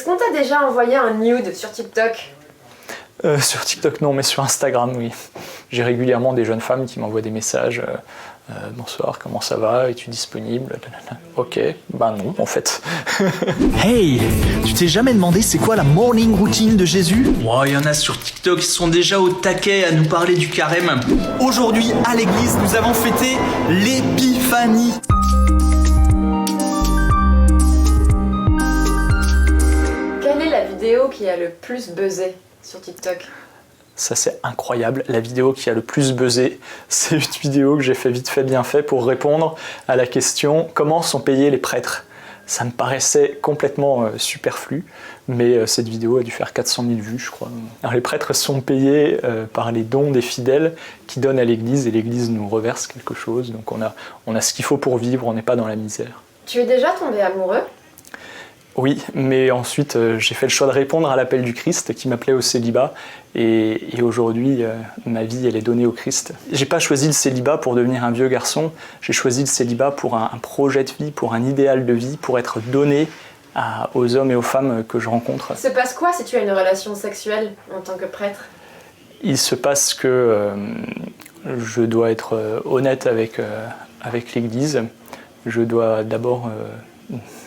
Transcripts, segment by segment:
Est-ce qu'on t'a déjà envoyé un nude sur TikTok? Sur TikTok non, mais sur Instagram oui. J'ai régulièrement des jeunes femmes qui m'envoient des messages bonsoir, comment ça va? Es-tu disponible? Ok, bah non en fait. Hey, tu t'es jamais demandé c'est quoi la morning routine de Jésus? Oh, il y en a sur TikTok qui sont déjà au taquet à nous parler du carême. Aujourd'hui à l'église, nous avons fêté l'épiphanie. Quelle est la vidéo qui a le plus buzzé sur TikTok? Ça c'est incroyable, la vidéo qui a le plus buzzé, c'est une vidéo que j'ai fait vite fait bien fait pour répondre à la question comment sont payés les prêtres. Ça me paraissait complètement superflu, mais cette vidéo a dû faire 400 000 vues je crois. Alors, les prêtres sont payés par les dons des fidèles qui donnent à l'église et l'église nous reverse quelque chose, donc on a ce qu'il faut pour vivre, on n'est pas dans la misère. Tu es déjà tombé amoureux? Oui, mais ensuite j'ai fait le choix de répondre à l'appel du Christ qui m'appelait au célibat et aujourd'hui ma vie elle est donnée au Christ. J'ai pas choisi le célibat pour devenir un vieux garçon, j'ai choisi le célibat pour un projet de vie, pour un idéal de vie, pour être donné aux hommes et aux femmes que je rencontre. Il se passe quoi si tu as une relation sexuelle en tant que prêtre? Il se passe que je dois être honnête avec l'Église, je dois d'abord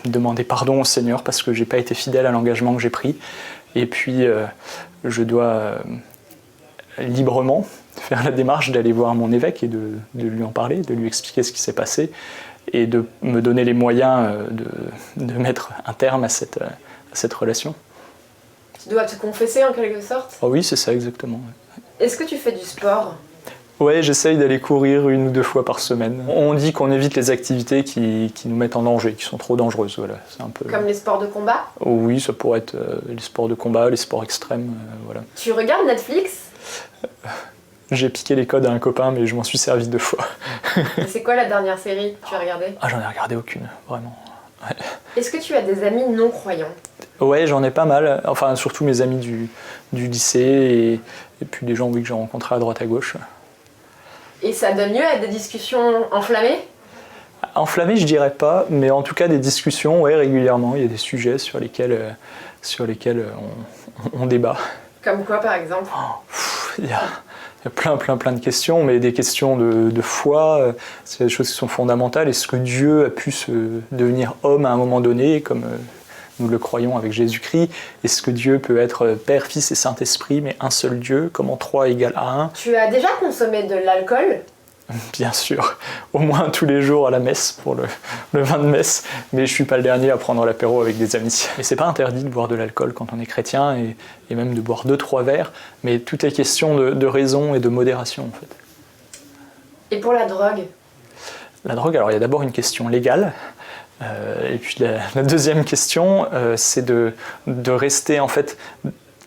demander pardon au Seigneur parce que j'ai pas été fidèle à l'engagement que j'ai pris et puis je dois librement faire la démarche d'aller voir mon évêque et de lui en parler, de lui expliquer ce qui s'est passé et de me donner les moyens de mettre un terme à cette relation. Tu dois te confesser en quelque sorte? Oh oui, c'est ça exactement. Est-ce que tu fais du sport? Ouais, j'essaye d'aller courir 1 ou 2 fois par semaine. On dit qu'on évite les activités qui nous mettent en danger, qui sont trop dangereuses. Voilà, c'est un peu... Comme les sports de combat? Oh oui, ça pourrait être les sports de combat, les sports extrêmes, voilà. Tu regardes Netflix? J'ai piqué les codes à un copain, mais je m'en suis servi 2 fois. Et c'est quoi la dernière série que tu as regardée? Ah, j'en ai regardé aucune, vraiment. Ouais. Est-ce que tu as des amis non-croyants? Ouais, j'en ai pas mal. Enfin, surtout mes amis du lycée et puis des gens oui, que j'ai rencontrés à droite à gauche. Et ça donne lieu à des discussions enflammées? Enflammées, je dirais pas, mais en tout cas des discussions, ouais, régulièrement. Il y a des sujets sur lesquels on débat. Comme quoi, par exemple? Il y a plein de questions, mais des questions de foi, c'est des choses qui sont fondamentales. Est-ce que Dieu a pu devenir homme à un moment donné, comme nous le croyons avec Jésus-Christ? Est-ce que Dieu peut être Père, Fils et Saint-Esprit, mais un seul Dieu? Comment 3 égale à 1? Tu as déjà consommé de l'alcool? Bien sûr, au moins tous les jours à la messe pour le vin de messe, mais je suis pas le dernier à prendre l'apéro avec des amis. Mais c'est pas interdit de boire de l'alcool quand on est chrétien et même de boire 2-3 verres, mais tout est question de raison et de modération en fait. Et pour la drogue? La drogue, alors il y a d'abord une question légale, et puis la deuxième question, c'est de rester en fait...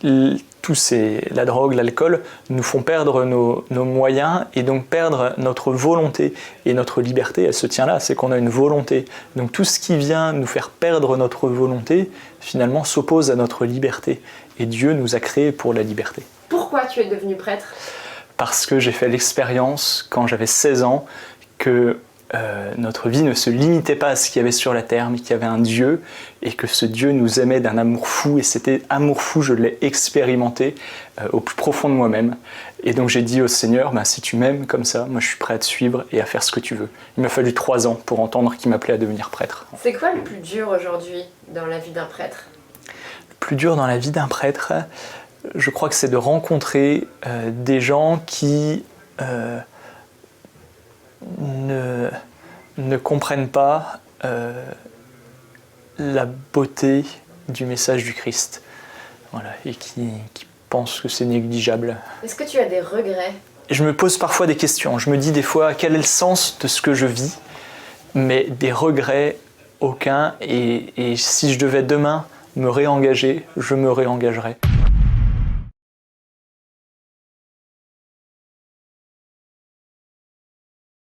la drogue, l'alcool nous font perdre nos moyens et donc perdre notre volonté. Et notre liberté, elle se tient là, c'est qu'on a une volonté. Donc tout ce qui vient nous faire perdre notre volonté, finalement s'oppose à notre liberté. Et Dieu nous a créés pour la liberté. Pourquoi tu es devenu prêtre? Parce que j'ai fait l'expérience, quand j'avais 16 ans, que notre vie ne se limitait pas à ce qu'il y avait sur la terre, mais qu'il y avait un Dieu, et que ce Dieu nous aimait d'un amour fou, et c'était amour fou, je l'ai expérimenté au plus profond de moi-même. Et donc j'ai dit au Seigneur, si tu m'aimes comme ça, moi je suis prêt à te suivre et à faire ce que tu veux. Il m'a fallu 3 ans pour entendre qu'il m'appelait à devenir prêtre. C'est quoi le plus dur aujourd'hui dans la vie d'un prêtre? Le plus dur dans la vie d'un prêtre, je crois que c'est de rencontrer des gens qui... ne comprennent pas la beauté du message du Christ, voilà, et qui pensent que c'est négligeable. Est-ce que tu as des regrets? Je me pose parfois des questions, je me dis des fois quel est le sens de ce que je vis, mais des regrets, aucun, et si je devais demain me réengager, je me réengagerais.